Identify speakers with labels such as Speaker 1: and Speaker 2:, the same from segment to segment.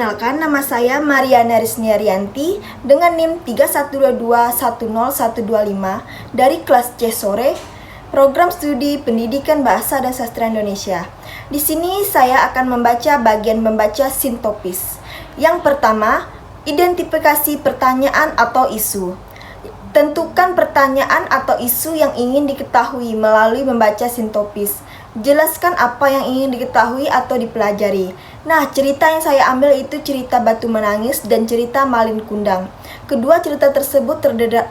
Speaker 1: Perkenalkan, nama saya Mariana Risniarianti dengan NIM 3122101125 dari kelas C sore, Program Studi Pendidikan Bahasa dan Sastra Indonesia. Di sini saya akan membaca bagian membaca sintopis. Yang pertama, identifikasi pertanyaan atau isu. Tentukan pertanyaan atau isu yang ingin diketahui melalui membaca sintopis. Jelaskan apa yang ingin diketahui atau dipelajari. Nah, cerita yang saya ambil itu cerita Batu Menangis dan cerita Malin Kundang. Kedua cerita tersebut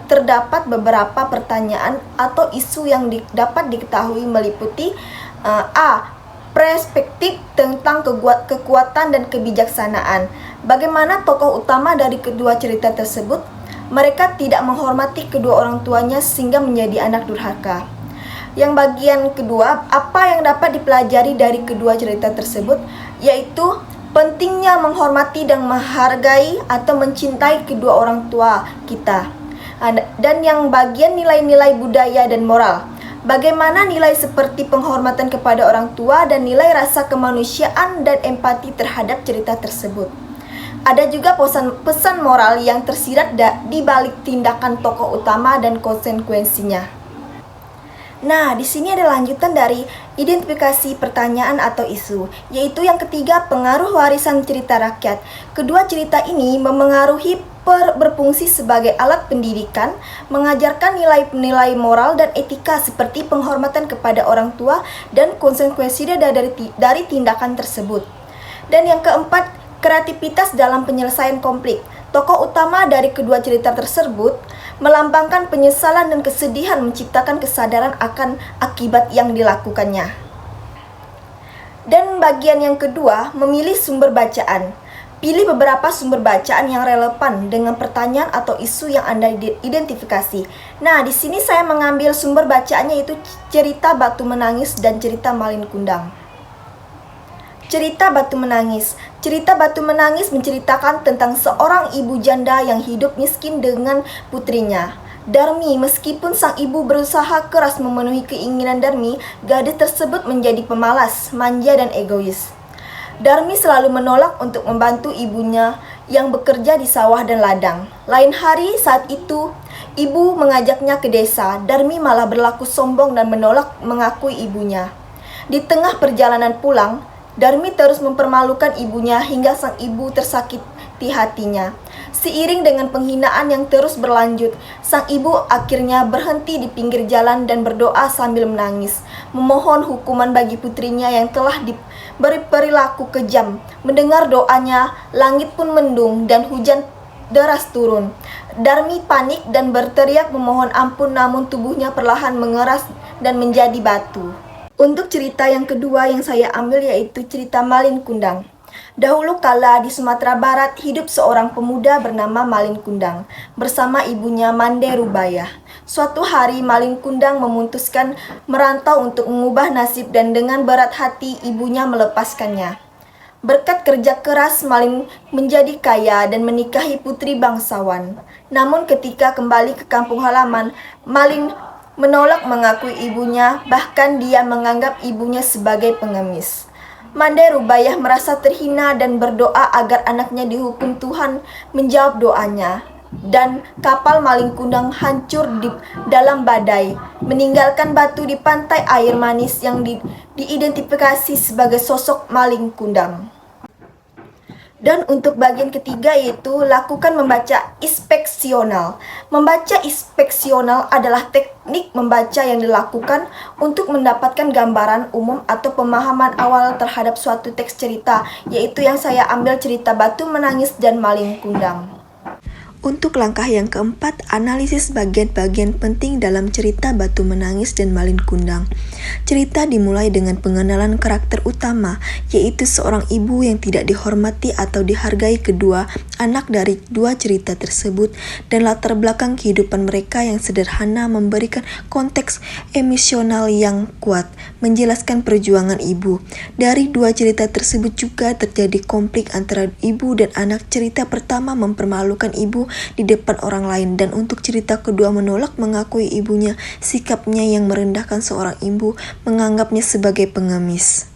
Speaker 1: terdapat beberapa pertanyaan atau isu yang dapat diketahui meliputi A. Perspektif tentang kekuatan dan kebijaksanaan. Bagaimana tokoh utama dari kedua cerita tersebut? Mereka tidak menghormati kedua orang tuanya sehingga menjadi anak durhaka. Yang bagian kedua, apa yang dapat dipelajari dari kedua cerita tersebut, yaitu pentingnya menghormati dan menghargai atau mencintai kedua orang tua kita. Dan yang bagian nilai-nilai budaya dan moral, bagaimana nilai seperti penghormatan kepada orang tua dan nilai rasa kemanusiaan dan empati terhadap cerita tersebut. Ada juga pesan moral yang tersirat di balik tindakan tokoh utama dan konsekuensinya. Nah, di sini ada lanjutan dari identifikasi pertanyaan atau isu, yaitu yang ketiga, pengaruh warisan cerita rakyat. Kedua cerita ini memengaruhi berfungsi sebagai alat pendidikan, mengajarkan nilai-nilai moral dan etika seperti penghormatan kepada orang tua dan konsekuensi dari tindakan tersebut. Dan yang keempat, kreativitas dalam penyelesaian konflik. Tokoh utama dari kedua cerita tersebut melambangkan penyesalan dan kesedihan menciptakan kesadaran akan akibat yang dilakukannya. Dan bagian yang kedua, memilih sumber bacaan. Pilih beberapa sumber bacaan yang relevan dengan pertanyaan atau isu yang Anda identifikasi. Nah, di sini saya mengambil sumber bacaannya yaitu cerita Batu Menangis dan cerita Malin Kundang. Cerita Batu Menangis. Cerita Batu Menangis menceritakan tentang seorang ibu janda yang hidup miskin dengan putrinya, Darmi. Meskipun sang ibu berusaha keras memenuhi keinginan Darmi, gadis tersebut menjadi pemalas, manja, dan egois. Darmi selalu menolak untuk membantu ibunya yang bekerja di sawah dan ladang. Lain hari saat itu, ibu mengajaknya ke desa. Darmi malah berlaku sombong dan menolak mengakui ibunya. Di tengah perjalanan pulang, Darmi terus mempermalukan ibunya hingga sang ibu tersakiti hatinya. Seiring dengan penghinaan yang terus berlanjut, sang ibu akhirnya berhenti di pinggir jalan dan berdoa sambil menangis, memohon hukuman bagi putrinya yang telah diberi perilaku kejam. Mendengar doanya, langit pun mendung dan hujan deras turun. Darmi panik dan berteriak memohon ampun, namun tubuhnya perlahan mengeras dan menjadi batu. Untuk cerita yang kedua yang saya ambil yaitu cerita Malin Kundang. Dahulu kala di Sumatera Barat hidup seorang pemuda bernama Malin Kundang bersama ibunya Mande Rubayah. Suatu hari Malin Kundang memutuskan merantau untuk mengubah nasib dan dengan berat hati ibunya melepaskannya. Berkat kerja keras, Malin menjadi kaya dan menikahi putri bangsawan. Namun ketika kembali ke kampung halaman, Malin menolak mengakui ibunya, bahkan dia menganggap ibunya sebagai pengemis. Mande Rubayah merasa terhina dan berdoa agar anaknya dihukum Tuhan. Menjawab doanya, dan kapal Malin Kundang hancur di dalam badai, meninggalkan Batu di pantai air manis yang diidentifikasi sebagai sosok Malin Kundang. Dan untuk bagian ketiga yaitu lakukan membaca inspeksional. Membaca inspeksional adalah teknik membaca yang dilakukan untuk mendapatkan gambaran umum atau pemahaman awal terhadap suatu teks cerita, yaitu yang saya ambil cerita Batu Menangis dan Malin Kundang. Untuk langkah yang keempat, analisis bagian-bagian penting dalam cerita Batu Menangis dan Malin Kundang. Cerita dimulai dengan pengenalan karakter utama, yaitu seorang ibu yang tidak dihormati atau dihargai kedua anak dari dua cerita tersebut, dan latar belakang kehidupan mereka yang sederhana memberikan konteks emosional yang kuat, menjelaskan perjuangan ibu. Dari dua cerita tersebut juga terjadi konflik antara ibu dan anak. Cerita pertama mempermalukan ibu di depan orang lain, dan untuk cerita kedua menolak mengakui ibunya. Sikapnya yang merendahkan seorang ibu, menganggapnya sebagai pengemis.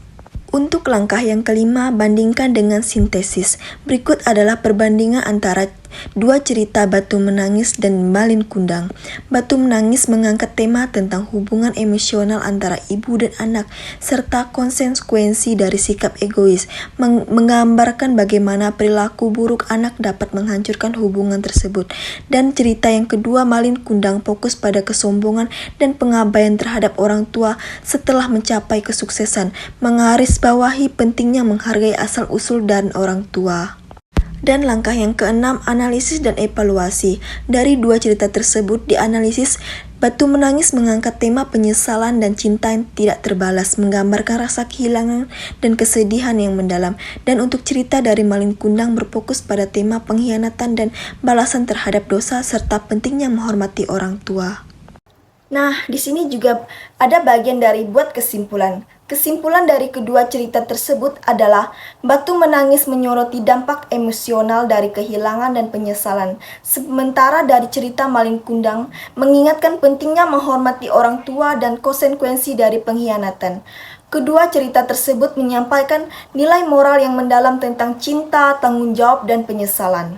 Speaker 1: Untuk langkah yang kelima, bandingkan dengan sintesis. Berikut adalah perbandingan antara dua cerita Batu Menangis dan Malin Kundang. Batu Menangis mengangkat tema tentang hubungan emosional antara ibu dan anak, serta konsekuensi dari sikap egois, menggambarkan bagaimana perilaku buruk anak dapat menghancurkan hubungan tersebut. Dan cerita yang kedua, Malin Kundang, fokus pada kesombongan dan pengabaian terhadap orang tua setelah mencapai kesuksesan, menggarisbawahi pentingnya menghargai asal-usul dan orang tua. Dan langkah yang keenam, analisis dan evaluasi. Dari dua cerita tersebut dianalisis, Batu Menangis mengangkat tema penyesalan dan cinta yang tidak terbalas, menggambarkan rasa kehilangan dan kesedihan yang mendalam. Dan untuk cerita dari Malin Kundang berfokus pada tema pengkhianatan dan balasan terhadap dosa serta pentingnya menghormati orang tua. Nah, di sini juga ada bagian dari buat kesimpulan. Kesimpulan dari kedua cerita tersebut adalah Batu Menangis menyoroti dampak emosional dari kehilangan dan penyesalan, sementara dari cerita Malin Kundang mengingatkan pentingnya menghormati orang tua dan konsekuensi dari pengkhianatan. Kedua cerita tersebut menyampaikan nilai moral yang mendalam tentang cinta, tanggung jawab, dan penyesalan.